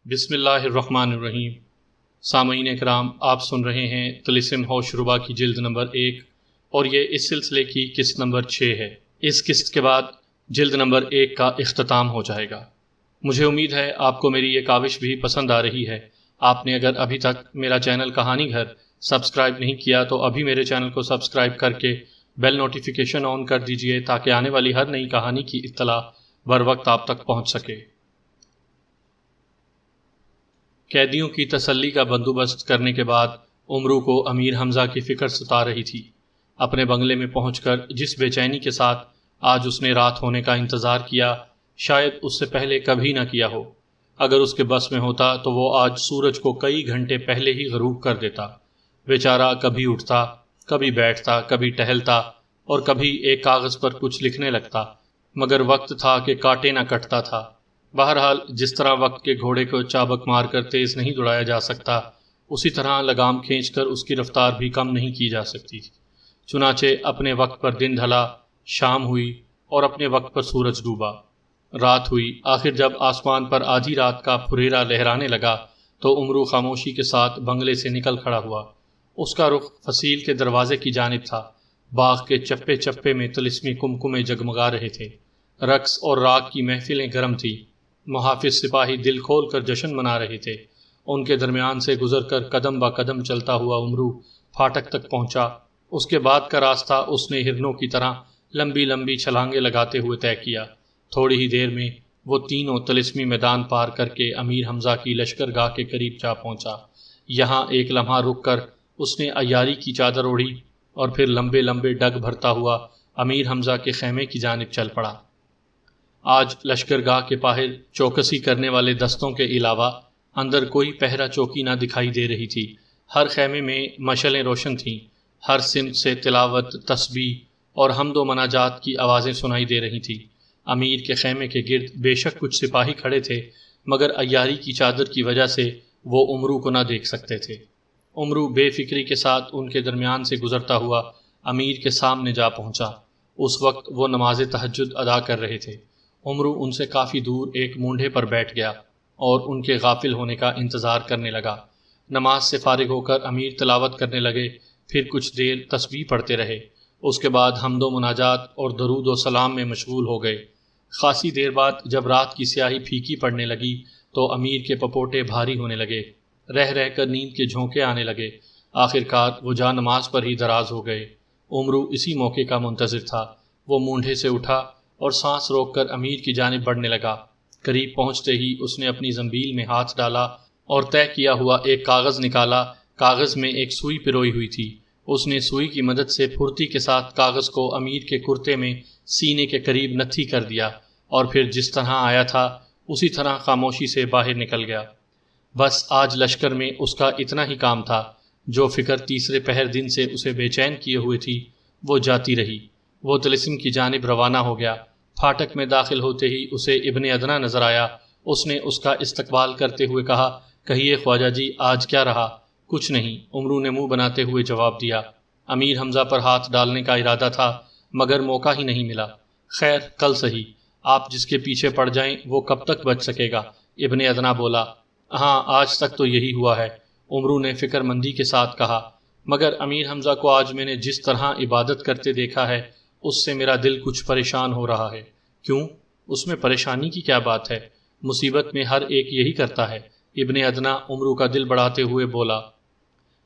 بسم اللہ الرحمن الرحیم۔ سامعین اکرام، آپ سن رہے ہیں طلسم ہوش ربا کی جلد نمبر 1 اور یہ اس سلسلے کی قسط نمبر 6 ہے۔ اس قسط کے بعد جلد نمبر 1 کا اختتام ہو جائے گا۔ مجھے امید ہے آپ کو میری یہ کاوش بھی پسند آ رہی ہے۔ آپ نے اگر ابھی تک میرا چینل کہانی گھر سبسکرائب نہیں کیا تو ابھی میرے چینل کو سبسکرائب کر کے بیل نوٹیفیکیشن آن کر دیجئے تاکہ آنے والی ہر نئی کہانی کی اطلاع بر وقت آپ تک پہنچ سکے۔ قیدیوں کی تسلی کا بندوبست کرنے کے بعد عمرو کو امیر حمزہ کی فکر ستا رہی تھی۔ اپنے بنگلے میں پہنچ کر جس بے چینی کے ساتھ آج اس نے رات ہونے کا انتظار کیا، شاید اس سے پہلے کبھی نہ کیا ہو۔ اگر اس کے بس میں ہوتا تو وہ آج سورج کو کئی گھنٹے پہلے ہی غروب کر دیتا۔ بیچارہ کبھی اٹھتا، کبھی بیٹھتا، کبھی ٹہلتا اور کبھی ایک کاغذ پر کچھ لکھنے لگتا، مگر وقت تھا کہ کاٹے نہ کٹتا تھا۔ بہرحال جس طرح وقت کے گھوڑے کو چابک مار کر تیز نہیں دوڑایا جا سکتا، اسی طرح لگام کھینچ کر اس کی رفتار بھی کم نہیں کی جا سکتی۔ چنانچہ اپنے وقت پر دن ڈھلا، شام ہوئی اور اپنے وقت پر سورج ڈوبا، رات ہوئی۔ آخر جب آسمان پر آدھی رات کا پھریرا لہرانے لگا تو عمرو خاموشی کے ساتھ بنگلے سے نکل کھڑا ہوا۔ اس کا رخ فصیل کے دروازے کی جانب تھا۔ باغ کے چپے چپے میں طلسمی کمکمے جگمگا رہے تھے۔ رقص اور راگ کی محفلیں گرم تھیں۔ محافظ سپاہی دل کھول کر جشن منا رہے تھے۔ ان کے درمیان سے گزر کر قدم با قدم چلتا ہوا عمرو پھاٹک تک پہنچا۔ اس کے بعد کا راستہ اس نے ہرنوں کی طرح لمبی لمبی چھلانگیں لگاتے ہوئے طے کیا۔ تھوڑی ہی دیر میں وہ تینوں طلسمی میدان پار کر کے امیر حمزہ کی لشکر گاہ کے قریب جا پہنچا۔ یہاں ایک لمحہ رک کر اس نے عیاری کی چادر اوڑھی اور پھر لمبے لمبے ڈگ بھرتا ہوا امیر حمزہ کے خیمے کی جانب چل پڑا۔ آج لشکرگاہ کے باہر چوکسی کرنے والے دستوں کے علاوہ اندر کوئی پہرا چوکی نہ دکھائی دے رہی تھی۔ ہر خیمے میں مشعلیں روشن تھیں۔ ہر سمت سے تلاوت، تسبیح اور حمد و مناجات کی آوازیں سنائی دے رہی تھیں۔ امیر کے خیمے کے گرد بے شک کچھ سپاہی کھڑے تھے، مگر عیاری کی چادر کی وجہ سے وہ عمرو کو نہ دیکھ سکتے تھے۔ عمرو بے فکری کے ساتھ ان کے درمیان سے گزرتا ہوا امیر کے سامنے جا پہنچا۔ اس وقت وہ نماز تہجد ادا کر رہے تھے۔ عمرو ان سے کافی دور ایک مونڈھے پر بیٹھ گیا اور ان کے غافل ہونے کا انتظار کرنے لگا۔ نماز سے فارغ ہو کر امیر تلاوت کرنے لگے، پھر کچھ دیر تسبیح پڑھتے رہے۔ اس کے بعد حمد و مناجات اور درود و سلام میں مشغول ہو گئے۔ خاصی دیر بعد جب رات کی سیاہی پھیکی پڑنے لگی تو امیر کے پپوٹے بھاری ہونے لگے، رہ رہ کر نیند کے جھونکے آنے لگے۔ آخر کار وہ جا نماز پر ہی دراز ہو گئے۔ عمرو اسی موقع کا منتظر تھا۔ وہ مونڈھے سے اٹھا اور سانس روک کر امیر کی جانب بڑھنے لگا۔ قریب پہنچتے ہی اس نے اپنی زنبیل میں ہاتھ ڈالا اور طے کیا ہوا ایک کاغذ نکالا۔ کاغذ میں ایک سوئی پروئی ہوئی تھی۔ اس نے سوئی کی مدد سے پھرتی کے ساتھ کاغذ کو امیر کے کرتے میں سینے کے قریب نتھی کر دیا اور پھر جس طرح آیا تھا اسی طرح خاموشی سے باہر نکل گیا۔ بس آج لشکر میں اس کا اتنا ہی کام تھا۔ جو فکر تیسرے پہر دن سے اسے بے چین کیے ہوئے تھی وہ جاتی رہی۔ وہ طلسم کی جانب روانہ ہو گیا۔ پھاٹک میں داخل ہوتے ہی اسے ابن ادنا نظر آیا۔ اس نے اس کا استقبال کرتے ہوئے کہا، کہیے خواجہ جی، آج کیا رہا؟ کچھ نہیں، عمرو نے منہ بناتے ہوئے جواب دیا۔ امیر حمزہ پر ہاتھ ڈالنے کا ارادہ تھا مگر موقع ہی نہیں ملا۔ خیر کل سہی، آپ جس کے پیچھے پڑ جائیں وہ کب تک بچ سکے گا؟ ابن ادنا بولا۔ ہاں آج تک تو یہی ہوا ہے، عمرو نے فکر مندی کے ساتھ کہا، مگر امیر حمزہ کو آج میں نے جس طرح عبادت کرتے دیکھا ہے اس سے میرا دل کچھ پریشان ہو رہا ہے۔ کیوں؟ اس میں پریشانی کی کیا بات ہے؟ مصیبت میں ہر ایک یہی کرتا ہے۔ ابن ادنا عمرو کا دل بڑھاتے ہوئے بولا،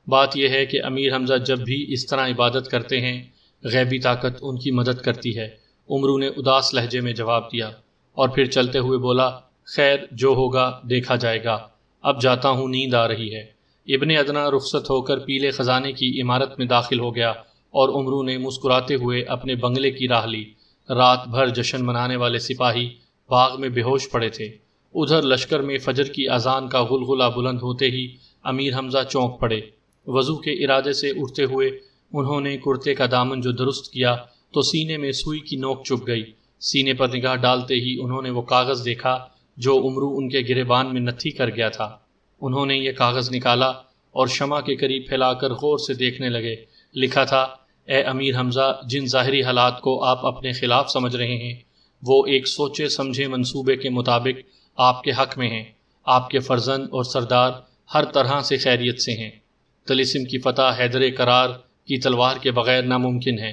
بات یہ ہے کہ امیر حمزہ جب بھی اس طرح عبادت کرتے ہیں غیبی طاقت ان کی مدد کرتی ہے۔ عمرو نے اداس لہجے میں جواب دیا اور پھر چلتے ہوئے بولا، خیر جو ہوگا دیکھا جائے گا، اب جاتا ہوں، نیند آ رہی ہے۔ ابن ادنا رخصت ہو کر پیلے خزانے کی عمارت میں داخل ہو گیا اور عمرو نے مسکراتے ہوئے اپنے بنگلے کی راہ لی۔ رات بھر جشن منانے والے سپاہی باغ میں بے ہوش پڑے تھے۔ ادھر لشکر میں فجر کی اذان کا غلغلہ بلند ہوتے ہی امیر حمزہ چونک پڑے۔ وضو کے ارادے سے اٹھتے ہوئے انہوں نے کرتے کا دامن جو درست کیا تو سینے میں سوئی کی نوک چبھ گئی۔ سینے پر نگاہ ڈالتے ہی انہوں نے وہ کاغذ دیکھا جو عمرو ان کے گریبان میں نتھی کر گیا تھا۔ انہوں نے یہ کاغذ نکالا اور شمع کے قریب پھیلا کر غور سے دیکھنے لگے۔ لکھا تھا، اے امیر حمزہ، جن ظاہری حالات کو آپ اپنے خلاف سمجھ رہے ہیں وہ ایک سوچے سمجھے منصوبے کے مطابق آپ کے حق میں ہیں۔ آپ کے فرزند اور سردار ہر طرح سے خیریت سے ہیں۔ طلسم کی فتح حیدر کرار کی تلوار کے بغیر ناممکن ہے۔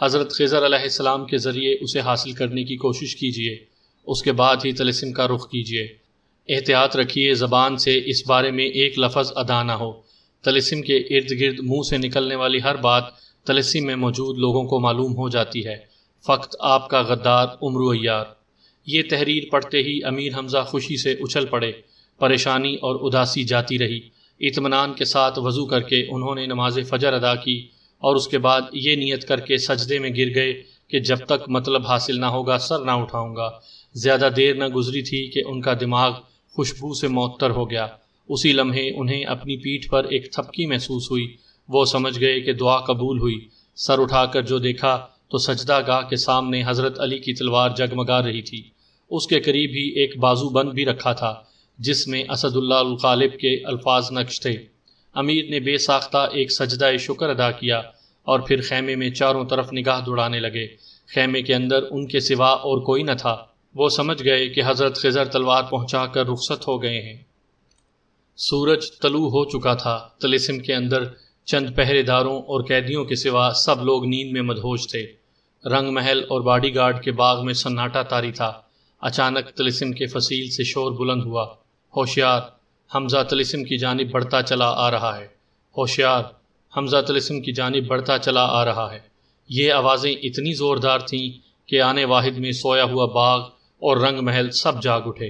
حضرت خضر علیہ السلام کے ذریعے اسے حاصل کرنے کی کوشش کیجیے، اس کے بعد ہی طلسم کا رخ کیجیے۔ احتیاط رکھیے زبان سے اس بارے میں ایک لفظ ادا نہ ہو۔ طلسم کے ارد گرد منہ سے نکلنے والی ہر بات طلسم میں موجود لوگوں کو معلوم ہو جاتی ہے۔ فقط آپ کا غدار عمرو عیار۔ یہ تحریر پڑھتے ہی امیر حمزہ خوشی سے اچھل پڑے، پریشانی اور اداسی جاتی رہی۔ اطمینان کے ساتھ وضو کر کے انہوں نے نماز فجر ادا کی اور اس کے بعد یہ نیت کر کے سجدے میں گر گئے کہ جب تک مطلب حاصل نہ ہوگا سر نہ اٹھاؤں گا۔ زیادہ دیر نہ گزری تھی کہ ان کا دماغ خوشبو سے معطر ہو گیا۔ اسی لمحے انہیں اپنی پیٹھ پر ایک تھپکی محسوس ہوئی۔ وہ سمجھ گئے کہ دعا قبول ہوئی۔ سر اٹھا کر جو دیکھا تو سجدہ گاہ کے سامنے حضرت علی کی تلوار جگمگا رہی تھی۔ اس کے قریب ہی ایک بازو بند بھی رکھا تھا جس میں اسد اللہ الغالب کے الفاظ نقش تھے۔ امیر نے بے ساختہ ایک سجدہ شکر ادا کیا اور پھر خیمے میں چاروں طرف نگاہ دوڑانے لگے۔ خیمے کے اندر ان کے سوا اور کوئی نہ تھا۔ وہ سمجھ گئے کہ حضرت خضر تلوار پہنچا کر رخصت ہو گئے ہیں۔ سورج طلوع ہو چکا تھا۔ طلسم کے اندر چند پہرے داروں اور قیدیوں کے سوا سب لوگ نیند میں مدہوش تھے۔ رنگ محل اور باڈی گارڈ کے باغ میں سناٹا طاری تھا۔ اچانک طلسم کے فصیل سے شور بلند ہوا، ہوشیار، حمزہ طلسم کی جانب بڑھتا چلا آ رہا ہے، ہوشیار، حمزہ طلسم کی جانب بڑھتا چلا آ رہا ہے۔ یہ آوازیں اتنی زوردار تھیں کہ آنے واحد میں سویا ہوا باغ اور رنگ محل سب جاگ اٹھے۔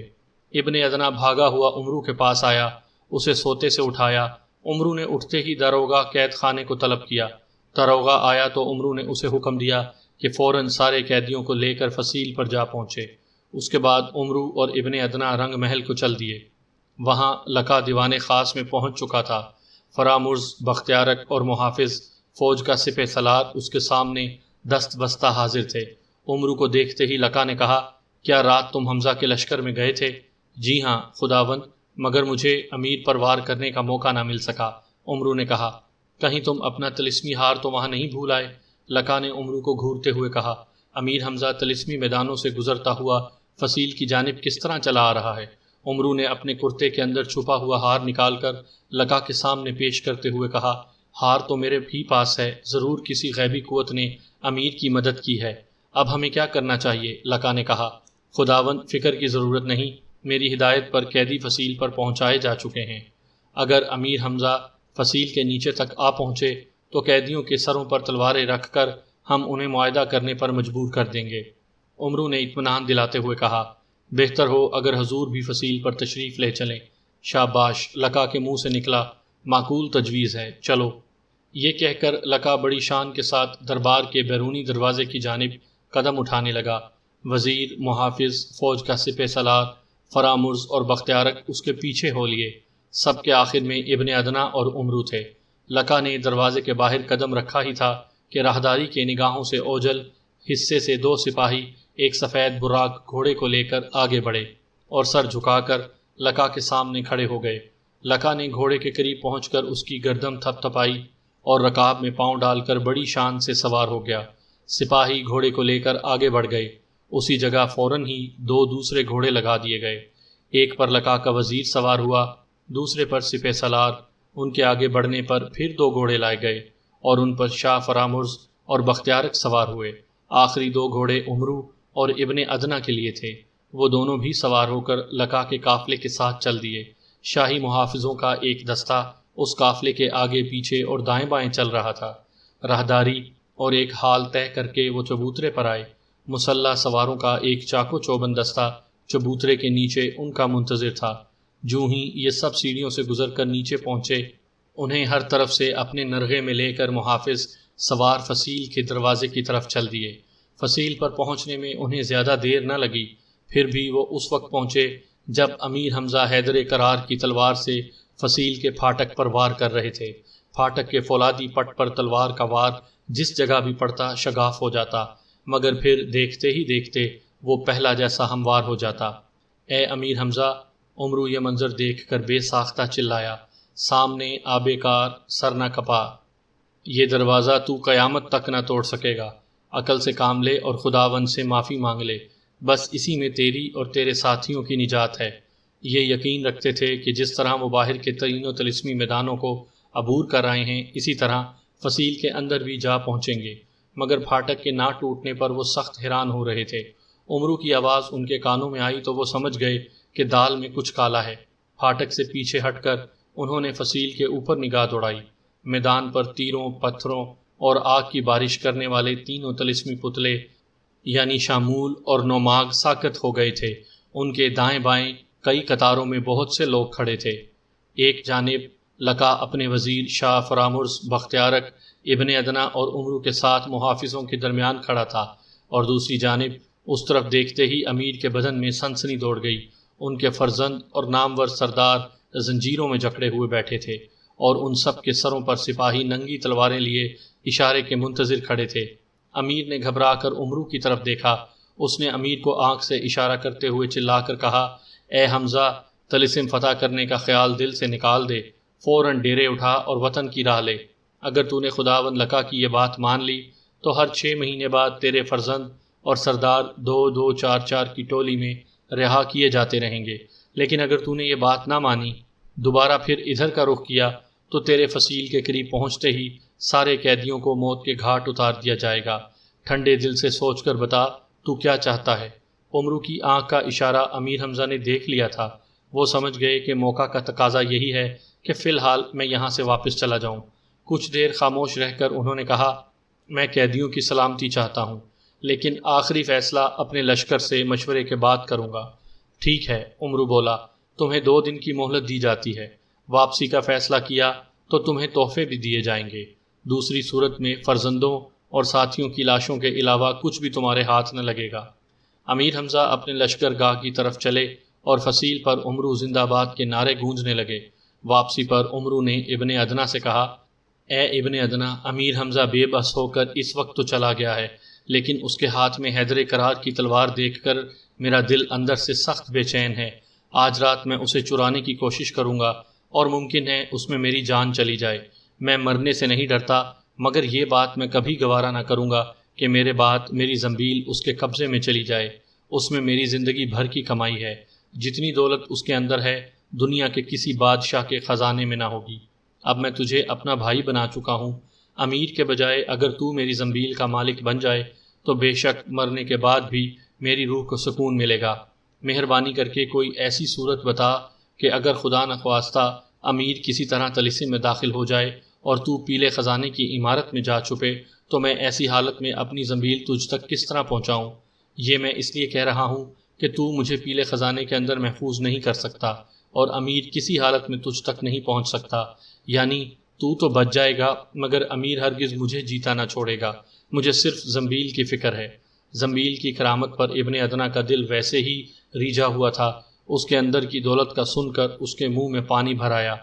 ابن ادنا بھاگا ہوا عمرو کے پاس آیا، اسے سوتے سے اٹھایا۔ عمرو نے اٹھتے ہی داروغہ قید خانے کو طلب کیا۔ داروغہ آیا تو عمرو نے اسے حکم دیا کہ فوراً سارے قیدیوں کو لے کر فصیل پر جا پہنچے۔ اس کے بعد عمرو اور ابن ادنا رنگ محل کو چل دیے۔ وہاں لکا دیوان خاص میں پہنچ چکا تھا۔ فرامرز، بختیارک اور محافظ فوج کا سپہ سالار اس کے سامنے دست بستہ حاضر تھے۔ عمرو کو دیکھتے ہی لکا نے کہا، کیا رات تم حمزہ کے لشکر میں گئے تھے؟ جی ہاں خداوند، مگر مجھے امیر پر وار کرنے کا موقع نہ مل سکا۔ عمرو نے کہا، کہیں تم اپنا طلسمی ہار تو وہاں نہیں بھول آئے؟ لکا نے عمرو کو گھورتے ہوئے کہا، امیر حمزہ طلسمی میدانوں سے گزرتا ہوا فصیل کی جانب کس طرح چلا آ رہا ہے؟ عمرو نے اپنے کرتے کے اندر چھپا ہوا ہار نکال کر لکا کے سامنے پیش کرتے ہوئے کہا، ہار تو میرے بھی پاس ہے، ضرور کسی غیبی قوت نے امیر کی مدد کی ہے۔ اب ہمیں کیا کرنا چاہیے؟ لکا نے کہا، خداوند فکر کی ضرورت نہیں، میری ہدایت پر قیدی فصیل پر پہنچائے جا چکے ہیں۔ اگر امیر حمزہ فصیل کے نیچے تک آ پہنچے تو قیدیوں کے سروں پر تلواریں رکھ کر ہم انہیں معاہدہ کرنے پر مجبور کر دیں گے۔ عمرو نے اطمینان دلاتے ہوئے کہا، بہتر ہو اگر حضور بھی فصیل پر تشریف لے چلیں۔ شاباش، لکا کے منہ سے نکلا، معقول تجویز ہے، چلو۔ یہ کہہ کر لکا بڑی شان کے ساتھ دربار کے بیرونی دروازے کی جانب قدم اٹھانے لگا۔ وزیر، محافظ، فوج کا سپہ سالار، فرامرز اور بختیارک اس کے پیچھے ہو لیے۔ سب کے آخر میں ابن ادنا اور عمرو تھے۔ لکا نے دروازے کے باہر قدم رکھا ہی تھا کہ راہداری کے نگاہوں سے اوجھل حصے سے دو سپاہی ایک سفید براق گھوڑے کو لے کر آگے بڑھے اور سر جھکا کر لکا کے سامنے کھڑے ہو گئے۔ لکا نے گھوڑے کے قریب پہنچ کر اس کی گردن تھپ تھپائی اور رکاب میں پاؤں ڈال کر بڑی شان سے سوار ہو گیا۔ سپاہی گھوڑے کو لے کر آگے بڑھ گئے۔ اسی جگہ فوراً ہی دو دوسرے گھوڑے لگا دیے گئے۔ ایک پر لکا کا وزیر سوار ہوا، دوسرے پر سپہ سالار۔ ان کے آگے بڑھنے پر پھر دو گھوڑے لائے گئے اور ان پر شاہ فرامرز اور بختیارک سوار ہوئے۔ آخری دو گھوڑے عمرو اور ابن ادنا کے لیے تھے۔ وہ دونوں بھی سوار ہو کر لکا کے قافلے کے ساتھ چل دیے۔ شاہی محافظوں کا ایک دستہ اس قافلے کے آگے پیچھے اور دائیں بائیں چل رہا تھا۔ راہداری اور ایک حال طے کر کے وہ چبوترے پر آئے۔ مسلح سواروں کا ایک چاقو چوبند دستہ چبوترے کے نیچے ان کا منتظر تھا۔ جوں ہی یہ سب سیڑھیوں سے گزر کر نیچے پہنچے، انہیں ہر طرف سے اپنے نرغے میں لے کر محافظ سوار فصیل کے دروازے کی طرف چل دیے۔ فصیل پر پہنچنے میں انہیں زیادہ دیر نہ لگی، پھر بھی وہ اس وقت پہنچے جب امیر حمزہ حیدر کرار کی تلوار سے فصیل کے پھاٹک پر وار کر رہے تھے۔ پھاٹک کے فولادی پٹ پر تلوار کا وار جس جگہ بھی پڑتا شگاف ہو جاتا، مگر پھر دیکھتے ہی دیکھتے وہ پہلا جیسا ہموار ہو جاتا۔ اے امیر حمزہ! عمرو یہ منظر دیکھ کر بے ساختہ چلایا، سامنے آب کار، سر نہ کپا، یہ دروازہ تو قیامت تک نہ توڑ سکے گا۔ عقل سے کام لے اور خداوند سے معافی مانگ لے، بس اسی میں تیری اور تیرے ساتھیوں کی نجات ہے۔ یہ یقین رکھتے تھے کہ جس طرح وہ باہر کے ترین و طلسمی میدانوں کو عبور کر آئے ہیں اسی طرح فصیل کے اندر بھی جا پہنچیں گے، مگر پھاٹک کے نہ ٹوٹنے پر وہ سخت حیران ہو رہے تھے۔ امرو کی آواز ان کے کانوں میں آئی تو وہ سمجھ گئے کہ دال میں کچھ کالا ہے۔ پھاٹک سے پیچھے ہٹ کر انہوں نے فصیل کے اوپر نگاہ دوڑائی۔ میدان پر تیروں، پتھروں اور آگ کی بارش کرنے والے تینوں طلسمی پتلے یعنی شامول اور نوماگ ساکت ہو گئے تھے۔ ان کے دائیں بائیں کئی قطاروں میں بہت سے لوگ کھڑے تھے۔ ایک جانب لقا اپنے وزیر شاہ فرامرز بختیارک ابن ادنا اور امرو کے ساتھ محافظوں کے درمیان کھڑا تھا، اور دوسری جانب اس طرف دیکھتے ہی امیر کے بدن میں سنسنی دوڑ گئی۔ ان کے فرزند اور نامور سردار زنجیروں میں جکڑے ہوئے بیٹھے تھے، اور ان سب کے سروں پر سپاہی ننگی تلواریں لیے اشارے کے منتظر کھڑے تھے۔ امیر نے گھبرا کر امرو کی طرف دیکھا۔ اس نے امیر کو آنکھ سے اشارہ کرتے ہوئے چلا کر کہا، اے حمزہ، طلسم فتح کرنے کا خیال دل سے نکال دے، فوراً ڈیرے اٹھا اور وطن کی راہ لے۔ اگر تو نے خداوند لقا کی یہ بات مان لی تو ہر 6 مہینے بعد تیرے فرزند اور سردار 2-2 4-4 کی ٹولی میں رہا کیے جاتے رہیں گے، لیکن اگر تو نے یہ بات نہ مانی، دوبارہ پھر ادھر کا رخ کیا، تو تیرے فصیل کے قریب پہنچتے ہی سارے قیدیوں کو موت کے گھاٹ اتار دیا جائے گا۔ ٹھنڈے دل سے سوچ کر بتا تو کیا چاہتا ہے؟ امرو کی آنکھ کا اشارہ امیر حمزہ نے دیکھ لیا تھا۔ وہ سمجھ گئے کہ موقع کا تقاضا یہی ہے کہ فی الحال میں یہاں سے واپس چلا جاؤں۔ کچھ دیر خاموش رہ کر انہوں نے کہا، میں قیدیوں کی سلامتی چاہتا ہوں، لیکن آخری فیصلہ اپنے لشکر سے مشورے کے بعد کروں گا۔ ٹھیک ہے، امرو بولا، تمہیں 2 دن کی مہلت دی جاتی ہے۔ واپسی کا فیصلہ کیا تو تمہیں تحفے بھی دیے جائیں گے، دوسری صورت میں فرزندوں اور ساتھیوں کی لاشوں کے علاوہ کچھ بھی تمہارے ہاتھ نہ لگے گا۔ امیر حمزہ اپنے لشکر گاہ کی طرف چلے اور فصیل پر امرو زندہ باد کے نعرے گونجنے لگے۔ واپسی پر امرو نے ابن ادنا سے کہا، اے ابن ادنا، امیر حمزہ بے بس ہو کر اس وقت تو چلا گیا ہے، لیکن اس کے ہاتھ میں حیدر کرار کی تلوار دیکھ کر میرا دل اندر سے سخت بے چین ہے۔ آج رات میں اسے چرانے کی کوشش کروں گا، اور ممکن ہے اس میں میری جان چلی جائے۔ میں مرنے سے نہیں ڈرتا، مگر یہ بات میں کبھی گوارا نہ کروں گا کہ میرے بعد میری زنبیل اس کے قبضے میں چلی جائے۔ اس میں میری زندگی بھر کی کمائی ہے، جتنی دولت اس کے اندر ہے دنیا کے کسی بادشاہ کے خزانے میں نہ ہوگی۔ اب میں تجھے اپنا بھائی بنا چکا ہوں، امیر کے بجائے اگر تو میری زنبیل کا مالک بن جائے تو بے شک مرنے کے بعد بھی میری روح کو سکون ملے گا۔ مہربانی کر کے کوئی ایسی صورت بتا کہ اگر خدا نخواستہ امیر کسی طرح طلسم میں داخل ہو جائے اور تو پیلے خزانے کی عمارت میں جا چھپے تو میں ایسی حالت میں اپنی زنبیل تجھ تک کس طرح پہنچاؤں؟ یہ میں اس لیے کہہ رہا ہوں کہ تو مجھے پیلے خزانے کے اندر محفوظ نہیں کر سکتا، اور امیر کسی حالت میں تجھ تک نہیں پہنچ سکتا۔ یعنی تو بچ جائے گا، مگر امیر ہرگز مجھے جیتا نہ چھوڑے گا۔ مجھے صرف زنبیل کی فکر ہے۔ زنبیل کی کرامت پر ابن ادنا کا دل ویسے ہی ریجھا ہوا تھا۔ اس کے اندر کی دولت کا سن کر اس کے منہ میں پانی بھر آیا۔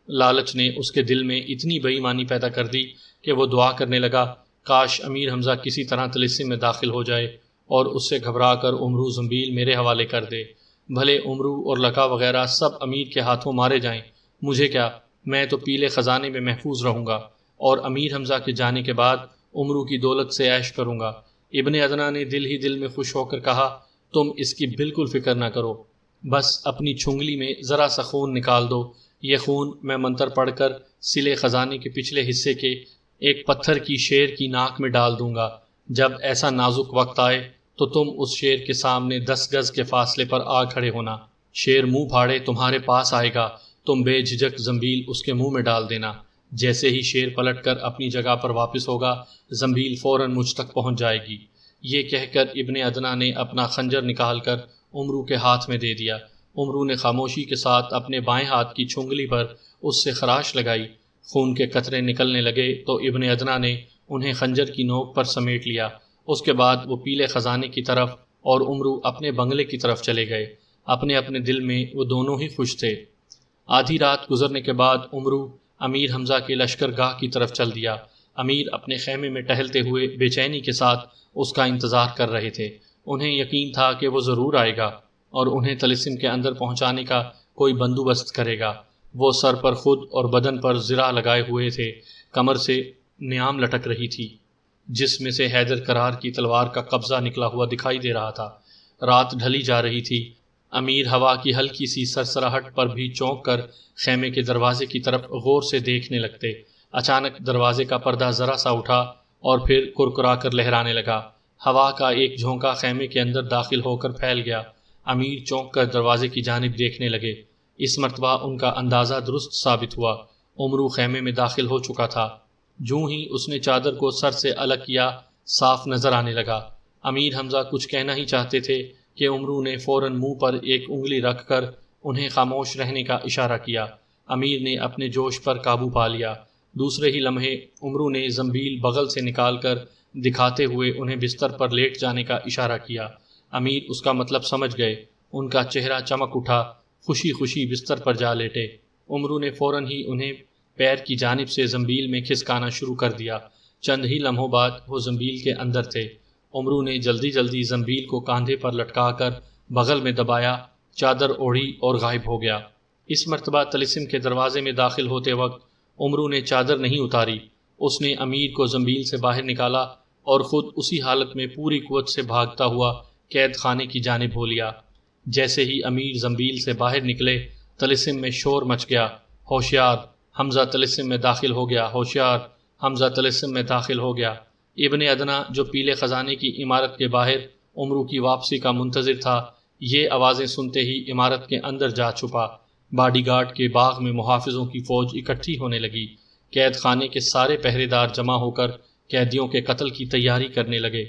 لالچ نے اس کے دل میں اتنی بے ایمانی پیدا کر دی کہ وہ دعا کرنے لگا، کاش امیر حمزہ کسی طرح طلسم میں داخل ہو جائے اور اس سے گھبرا کر امرو زنبیل میرے حوالے کر دے۔ بھلے امرو اور لقا وغیرہ سب امیر کے ہاتھوں مارے جائیں، مجھے کیا، میں تو پیلے خزانے میں محفوظ رہوں گا، اور امیر حمزہ کے جانے کے بعد امرو کی دولت سے عیش کروں گا۔ ابن ادنا نے دل ہی دل میں خوش ہو کر کہا، تم اس کی بالکل فکر نہ کرو، بس اپنی چھنگلی میں ذرا سا خون نکال دو۔ یہ خون میں منتر پڑھ کر سلے خزانے کے پچھلے حصے کے ایک پتھر کی شیر کی ناک میں ڈال دوں گا۔ جب ایسا نازک وقت آئے تو تم اس شیر کے سامنے 10 گز کے فاصلے پر آ کھڑے ہونا۔ شیر منہ پھاڑے تمہارے پاس آئے گا، تم بے جھجک زنبیل اس کے منہ میں ڈال دینا۔ جیسے ہی شیر پلٹ کر اپنی جگہ پر واپس ہوگا، زنبیل فوراً مجھ تک پہنچ جائے گی۔ یہ کہہ کر ابن ادنا نے اپنا خنجر نکال کر امرو کے ہاتھ میں دے دیا۔ امرو نے خاموشی کے ساتھ اپنے بائیں ہاتھ کی چھنگلی پر اس سے خراش لگائی۔ خون کے قطرے نکلنے لگے تو ابن ادنا نے انہیں خنجر کی نوک پر سمیٹ لیا۔ اس کے بعد وہ پیلے خزانے کی طرف اور امرو اپنے بنگلے کی طرف چلے گئے۔ اپنے اپنے دل میں وہ دونوں ہی خوش تھے۔ آدھی رات گزرنے کے بعد امرو امیر حمزہ کے لشکر گاہ کی طرف چل دیا۔ امیر اپنے خیمے میں ٹہلتے ہوئے بے چینی کے ساتھ اس کا انتظار کر رہے تھے۔ انہیں یقین تھا کہ وہ ضرور آئے گا اور انہیں طلسم کے اندر پہنچانے کا کوئی بندوبست کرے گا۔ وہ سر پر خود اور بدن پر زرہ لگائے ہوئے تھے، کمر سے نیام لٹک رہی تھی جس میں سے حیدر کرار کی تلوار کا قبضہ نکلا ہوا دکھائی دے رہا تھا۔ رات ڈھلی جا رہی تھی، امیر ہوا کی ہلکی سی سرسراہٹ پر بھی چونک کر خیمے کے دروازے کی طرف غور سے دیکھنے لگتے۔ اچانک دروازے کا پردہ ذرا سا اٹھا اور پھر کرکرا کر لہرانے لگا۔ ہوا کا ایک جھونکا خیمے کے اندر داخل ہو کر پھیل گیا۔ امیر چونک کر دروازے کی جانب دیکھنے لگے۔ اس مرتبہ ان کا اندازہ درست ثابت ہوا۔ امرو خیمے میں داخل ہو چکا تھا۔ جوں ہی اس نے چادر کو سر سے الگ کیا، صاف نظر آنے لگا۔ امیر حمزہ کچھ کہنا ہی چاہتے تھے کہ امرو نے فوراً منہ پر ایک انگلی رکھ کر انہیں خاموش رہنے کا اشارہ کیا۔ امیر نے اپنے جوش پر قابو پا لیا۔ دوسرے ہی لمحے امرو نے زنبیل بغل سے نکال کر دکھاتے ہوئے انہیں بستر پر لیٹ جانے کا اشارہ کیا۔ امیر اس کا مطلب سمجھ گئے۔ ان کا چہرہ چمک اٹھا، خوشی خوشی بستر پر جا لیٹے۔ امرو نے فوراً ہی انہیں پیر کی جانب سے زنبیل میں کھسکانا شروع کر دیا۔ چند ہی لمحوں بعد وہ زنبیل کے اندر تھے۔ امرو نے جلدی جلدی زنبیل کو کاندھے پر لٹکا کر بغل میں دبایا، چادر اوڑھی اور غائب ہو گیا۔ اس مرتبہ طلسم کے دروازے میں داخل ہوتے وقت امرو نے چادر نہیں اتاری۔ اس نے امیر کو زنبیل سے باہر نکالا اور خود اسی حالت میں پوری قوت سے بھاگتا ہوا قید خانے کی جانب ہو لیا۔ جیسے ہی امیر زنبیل سے باہر نکلے، طلسم میں شور مچ گیا، ہوشیار، حمزہ طلسم میں داخل ہو گیا، ہوشیار، حمزہ طلسم میں داخل ہو گیا۔ ابن ادنا جو پیلے خزانے کی عمارت کے باہر امرو کی واپسی کا منتظر تھا، یہ آوازیں سنتے ہی عمارت کے اندر جا چھپا۔ باڈی گارڈ کے باغ میں محافظوں کی فوج اکٹھی ہونے لگی۔ قید خانے کے سارے پہرے دار جمع ہو کر قیدیوں کے قتل کی تیاری کرنے لگے،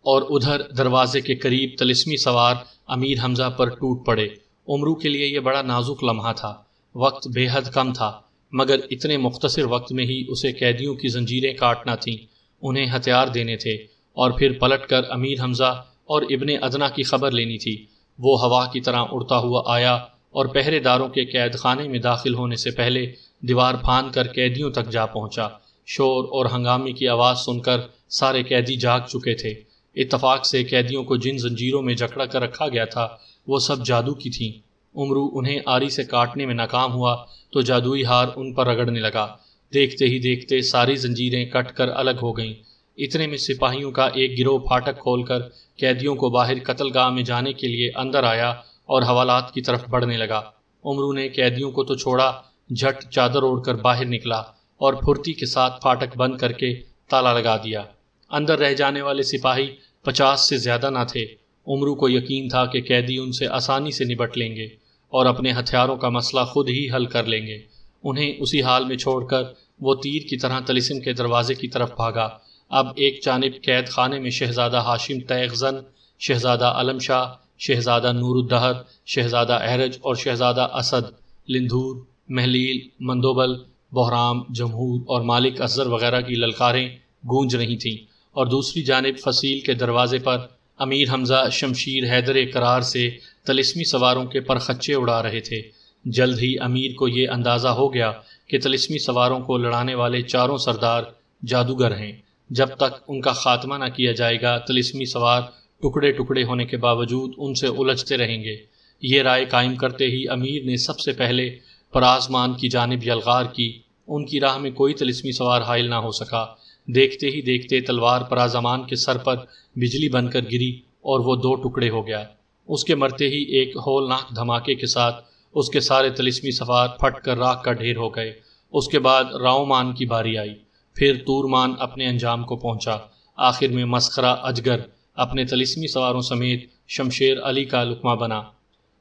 اور ادھر دروازے کے قریب طلسمی سوار امیر حمزہ پر ٹوٹ پڑے۔ امرو کے لیے یہ بڑا نازک لمحہ تھا۔ وقت بے حد کم تھا، مگر اتنے مختصر وقت میں ہی اسے قیدیوں کی زنجیریں کاٹنا تھیں، انہیں ہتھیار دینے تھے، اور پھر پلٹ کر امیر حمزہ اور ابن ادنا کی خبر لینی تھی۔ وہ ہوا کی طرح اڑتا ہوا آیا اور پہرے داروں کے قید خانے میں داخل ہونے سے پہلے دیوار پھاند کر قیدیوں تک جا پہنچا۔ شور اور ہنگامے کی آواز سن کر سارے قیدی جاگ چکے تھے۔ اتفاق سے قیدیوں کو جن زنجیروں میں جکڑا کر رکھا گیا تھا وہ سب جادو کی تھیں۔ امرو انہیں آری سے کاٹنے میں ناکام ہوا تو جادوئی ہار ان پر رگڑنے لگا۔ دیکھتے ہی دیکھتے ساری زنجیریں کٹ کر الگ ہو گئیں۔ اتنے میں سپاہیوں کا ایک گروہ پھاٹک کھول کر قیدیوں کو باہر قتل گاہ میں جانے کے لیے اندر آیا اور حوالات کی طرف بڑھنے لگا۔ امرو نے قیدیوں کو تو چھوڑا، جھٹ چادر اوڑھ کر باہر نکلا اور پھرتی کے ساتھ پھاٹک بند کر کے تالا لگا دیا۔ اندر رہ جانے والے سپاہی 50 سے زیادہ نہ تھے۔ امرو کو یقین تھا کہ قیدی ان سے آسانی سے نبٹ لیں گے اور اپنے ہتھیاروں کا مسئلہ خود ہی حل کر لیں گے۔ انہیں اسی حال میں چھوڑ کر وہ تیر کی طرح طلسم کے دروازے کی طرف بھاگا۔ اب ایک جانب قید خانے میں شہزادہ ہاشم تیغ زن، شہزادہ علم شاہ، شہزادہ نور الدہر، شہزادہ اعرج اور شہزادہ اسد، لندھور، محلیل، مندوبل، بہرام، جمہور اور مالک ازر وغیرہ کی للکاریں گونج رہی تھیں، اور دوسری جانب فصیل کے دروازے پر امیر حمزہ شمشیر حیدر کرار سے طلسمی سواروں کے پرخچے اڑا رہے تھے۔ جلد ہی امیر کو یہ اندازہ ہو گیا کہ طلسمی سواروں کو لڑانے والے چاروں سردار جادوگر ہیں۔ جب تک ان کا خاتمہ نہ کیا جائے گا، طلسمی سوار ٹکڑے ٹکڑے ہونے کے باوجود ان سے الجھتے رہیں گے۔ یہ رائے قائم کرتے ہی امیر نے سب سے پہلے پرازمان کی جانب یلغار کی۔ ان کی راہ میں کوئی طلسمی سوار حائل نہ ہو سکا۔ دیکھتے ہی دیکھتے تلوار پرازمان کے سر پر بجلی بن کر گری اور وہ دو ٹکڑے ہو گیا۔ اس کے مرتے ہی ایک ہولناک دھماکے کے ساتھ اس کے سارے طلسمی سوار پھٹ کر راکھ کا ڈھیر ہو گئے۔ اس کے بعد راؤمان کی باری آئی، پھر تورمان اپنے انجام کو پہنچا۔ آخر میں مسخرہ اجگر اپنے طلسمی سواروں سمیت شمشیر علی کا لقمہ بنا۔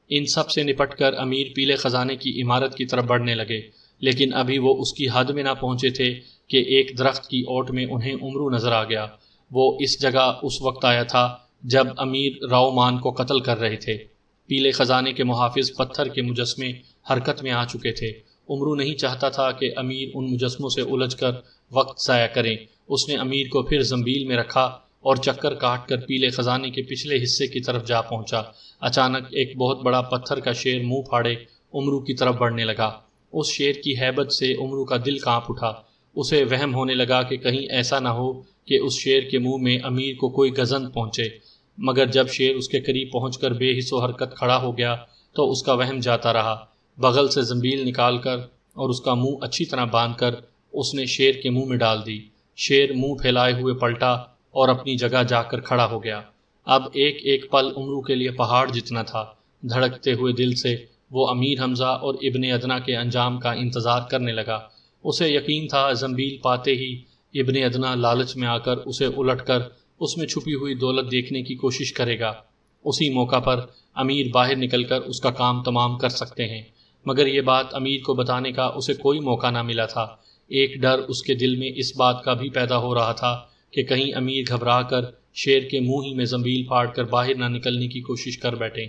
ان سب سے نپٹ کر امیر پیلے خزانے کی عمارت کی طرف بڑھنے لگے، لیکن ابھی وہ اس کی حد میں نہ پہنچے تھے کہ ایک درخت کی اوٹ میں انہیں امرو نظر آ گیا۔ وہ اس جگہ اس وقت آیا تھا جب امیر راؤمان کو قتل کر رہے تھے۔ پیلے خزانے کے محافظ پتھر کے مجسمے حرکت میں آ چکے تھے۔ امرو نہیں چاہتا تھا کہ امیر ان مجسموں سے الجھ کر وقت ضائع کریں۔ اس نے امیر کو پھر زنبیل میں رکھا اور چکر کاٹ کر پیلے خزانے کے پچھلے حصے کی طرف جا پہنچا۔ اچانک ایک بہت بڑا پتھر کا شیر منہ پھاڑے امرو کی طرف بڑھنے لگا۔ اس شیر کی ہیبت سے امرو کا دل کانپ اٹھا۔ اسے وہم ہونے لگا کہ کہیں ایسا نہ ہو کہ اس شیر کے منہ میں امیر کو کوئی گزند پہنچے، مگر جب شیر اس کے قریب پہنچ کر بے حس و حرکت کھڑا ہو گیا تو اس کا وہم جاتا رہا۔ بغل سے زنبیل نکال کر اور اس کا منہ اچھی طرح باندھ کر اس نے شیر کے منہ میں ڈال دی۔ شیر منہ پھیلائے ہوئے پلٹا اور اپنی جگہ جا کر کھڑا ہو گیا۔ اب ایک ایک پل امرو کے لیے پہاڑ جتنا تھا۔ دھڑکتے ہوئے دل سے وہ امیر حمزہ اور ابن ادنا کے انجام کا انتظار کرنے لگا۔ اسے یقین تھا زنبیل پاتے ہی ابن ادنا لالچ میں آ کر اسے الٹ کر اس میں چھپی ہوئی دولت دیکھنے کی کوشش کرے گا۔ اسی موقع پر امیر باہر نکل کر اس کا کام تمام کر سکتے ہیں، مگر یہ بات امیر کو بتانے کا اسے کوئی موقع نہ ملا تھا۔ ایک ڈر اس کے دل میں اس بات کا بھی پیدا ہو رہا تھا کہ کہیں امیر گھبرا کر شیر کے منہ ہی میں زنبیل پھاڑ کر باہر نہ نکلنے کی کوشش کر بیٹھیں۔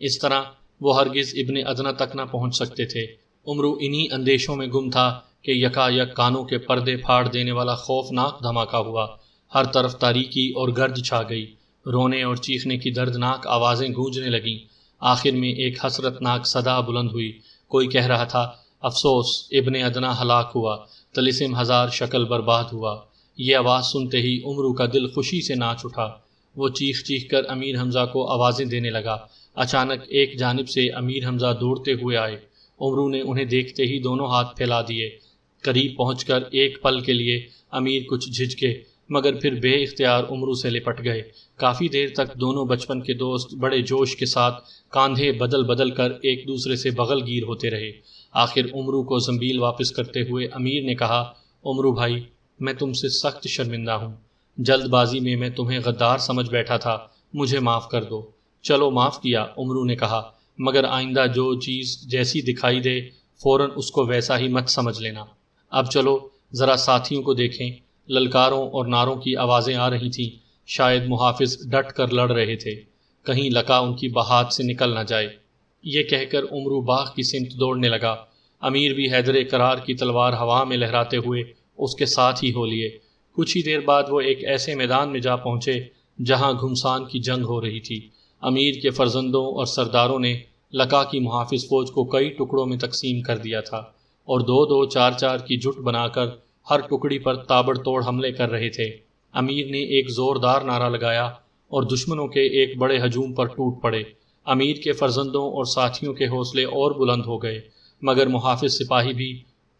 اس طرح وہ ہرگز ابن ادنا تک نہ پہنچ سکتے تھے۔ عمرو انہی اندیشوں میں گم تھا کہ یکا یک کانوں کے پردے پھاڑ دینے والا خوفناک دھماکہ ہوا۔ ہر طرف تاریکی اور گرد چھا گئی، رونے اور چیخنے کی دردناک آوازیں گونجنے لگیں۔ آخر میں ایک حسرت ناک صدا بلند ہوئی۔ کوئی کہہ رہا تھا، افسوس، ابن ادنا ہلاک ہوا، طلسم ہزار شکل برباد ہوا۔ یہ آواز سنتے ہی عمرو کا دل خوشی سے ناچ اٹھا۔ وہ چیخ چیخ کر امیر حمزہ کو آوازیں دینے لگا۔ اچانک ایک جانب سے امیر حمزہ دوڑتے ہوئے آئے۔ عمرو نے انہیں دیکھتے ہی دونوں ہاتھ پھیلا دیے۔ قریب پہنچ کر ایک پل کے لیے امیر کچھ جھجکے، مگر پھر بے اختیار عمرو سے لپٹ گئے۔ کافی دیر تک دونوں بچپن کے دوست بڑے جوش کے ساتھ کاندھے بدل بدل کر ایک دوسرے سے بغل گیر ہوتے رہے۔ آخر عمرو کو زنبیل واپس کرتے ہوئے امیر نے کہا، عمرو بھائی، میں تم سے سخت شرمندہ ہوں۔ جلد بازی میں میں تمہیں غدار سمجھ بیٹھا تھا، مجھے معاف کر دو۔ چلو معاف کیا، عمرو نے کہا، مگر آئندہ جو چیز جیسی دکھائی دے فوراً اس کو ویسا ہی مت سمجھ لینا۔ اب چلو ذرا ساتھیوں کو دیکھیں۔ للکاروں اور نعروں کی آوازیں آ رہی تھیں۔ شاید محافظ ڈٹ کر لڑ رہے تھے، کہیں لکا ان کی بہات سے نکل نہ جائے۔ یہ کہہ کر عمرو باغ کی سمت دوڑنے لگا۔ امیر بھی حیدر کرار کی تلوار ہوا میں لہراتے ہوئے اس کے ساتھ ہی ہو لیے۔ کچھ ہی دیر بعد وہ ایک ایسے میدان میں جا پہنچے جہاں گھمسان کی جنگ ہو رہی تھی۔ امیر کے فرزندوں اور سرداروں نے لکا کی محافظ فوج کو کئی ٹکڑوں میں تقسیم کر دیا تھا اور دو دو چار چار کی جٹ بنا کر ہر ٹکڑی پر تابڑ توڑ حملے کر رہے تھے۔ امیر نے ایک زوردار نعرہ لگایا اور دشمنوں کے ایک بڑے ہجوم پر ٹوٹ پڑے۔ امیر کے فرزندوں اور ساتھیوں کے حوصلے اور بلند ہو گئے، مگر محافظ سپاہی بھی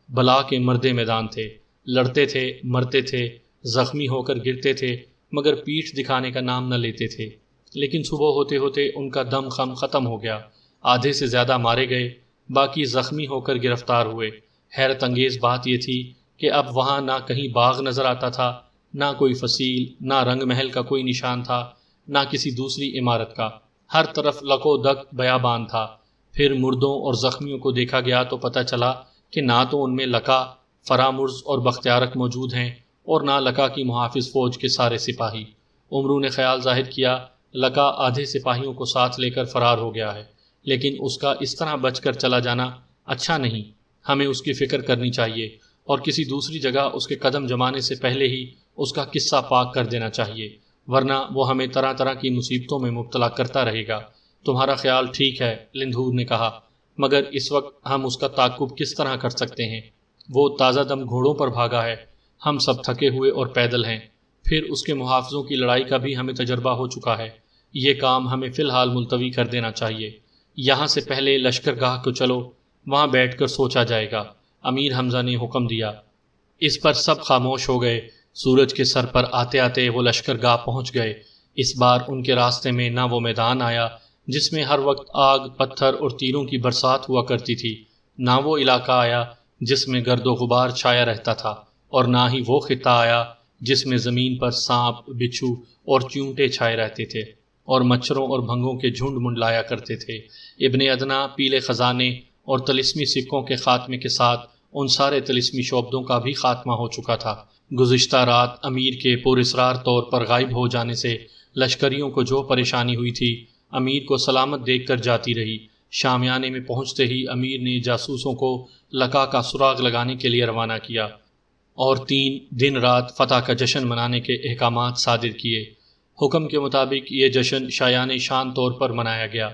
بلا کے مردے میدان تھے، لڑتے تھے، مرتے تھے، زخمی ہو کر گرتے تھے، مگر پیٹھ دکھانے کا نام نہ لیتے تھے۔ لیکن صبح ہوتے ہوتے ان کا دم خم ختم ہو گیا۔ آدھے سے زیادہ مارے گئے، باقی زخمی ہو کر گرفتار ہوئے۔ حیرت انگیز بات یہ تھی کہ اب وہاں نہ کہیں باغ نظر آتا تھا، نہ کوئی فصیل، نہ رنگ محل کا کوئی نشان تھا، نہ کسی دوسری عمارت کا۔ ہر طرف لکو دک بیابان تھا۔ پھر مردوں اور زخمیوں کو دیکھا گیا تو پتہ چلا کہ نہ تو ان میں لکا، فرامرز اور بختیارک موجود ہیں اور نہ لکا کی محافظ فوج کے سارے سپاہی۔ عمرو نے خیال ظاہر کیا لکا آدھے سپاہیوں کو ساتھ لے کر فرار ہو گیا ہے، لیکن اس کا اس طرح بچ کر چلا جانا اچھا نہیں۔ ہمیں اس کی فکر کرنی چاہیے اور کسی دوسری جگہ اس کے قدم جمانے سے پہلے ہی اس کا قصہ پاک کر دینا چاہیے، ورنہ وہ ہمیں طرح طرح کی مصیبتوں میں مبتلا کرتا رہے گا۔ تمہارا خیال ٹھیک ہے، لندھور نے کہا، مگر اس وقت ہم اس کا تعاقب کس طرح کر سکتے ہیں؟ وہ تازہ دم گھوڑوں پر بھاگا ہے، ہم سب تھکے ہوئے اور پیدل ہیں، پھر اس کے محافظوں کی لڑائی کا بھی ہمیں تجربہ ہو چکا ہے۔ یہ کام ہمیں فی الحال ملتوی کر دینا چاہیے۔ یہاں سے پہلے لشکر گاہ کو چلو، وہاں بیٹھ کر سوچا جائے گا، امیر حمزہ نے حکم دیا۔ اس پر سب خاموش ہو گئے۔ سورج کے سر پر آتے آتے وہ لشکر گاہ پہنچ گئے۔ اس بار ان کے راستے میں نہ وہ میدان آیا جس میں ہر وقت آگ، پتھر اور تیروں کی برسات ہوا کرتی تھی، نہ وہ علاقہ آیا جس میں گرد و غبار چھایا رہتا تھا، اور نہ ہی وہ خطہ آیا جس میں زمین پر سانپ، بچھو اور چیونٹے چھائے رہتے تھے اور مچھروں اور بھنگوں کے جھنڈ منڈلایا کرتے تھے۔ ابن ادنا پیلے خزانے اور طلسمی سکوں کے خاتمے کے ساتھ ان سارے طلسمی شعبدوں کا بھی خاتمہ ہو چکا تھا۔ گزشتہ رات امیر کے پراسرار طور پر غائب ہو جانے سے لشکریوں کو جو پریشانی ہوئی تھی، امیر کو سلامت دیکھ کر جاتی رہی۔ شامیانے میں پہنچتے ہی امیر نے جاسوسوں کو لکا کا سراغ لگانے کے لیے روانہ کیا اور 3 دن رات فتح کا جشن منانے کے احکامات صادر کیے۔ حکم کے مطابق یہ جشن شایان شان طور پر منایا گیا۔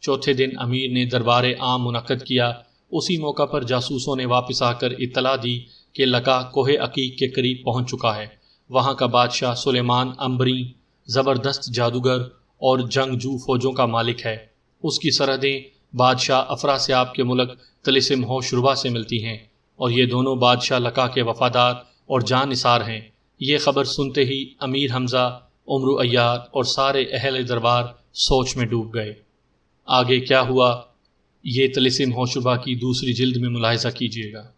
چوتھے دن امیر نے دربار عام منعقد کیا۔ اسی موقع پر جاسوسوں نے واپس آ کر اطلاع دی کہ لکا کوہ عقیق کے قریب پہنچ چکا ہے۔ وہاں کا بادشاہ سلیمان عنبری زبردست جادوگر اور جنگجو فوجوں کا مالک ہے۔ اس کی سرحدیں بادشاہ افراسیاب کے ملک طلسم ہوشربا سے ملتی ہیں، اور یہ دونوں بادشاہ لکا کے وفادار اور جاں نثار ہیں۔ یہ خبر سنتے ہی امیر حمزہ، عمرو عیار اور سارے اہل دربار سوچ میں ڈوب گئے۔ آگے کیا ہوا یہ طلسم ہوشربا کی دوسری جلد میں ملاحظہ کیجیے گا۔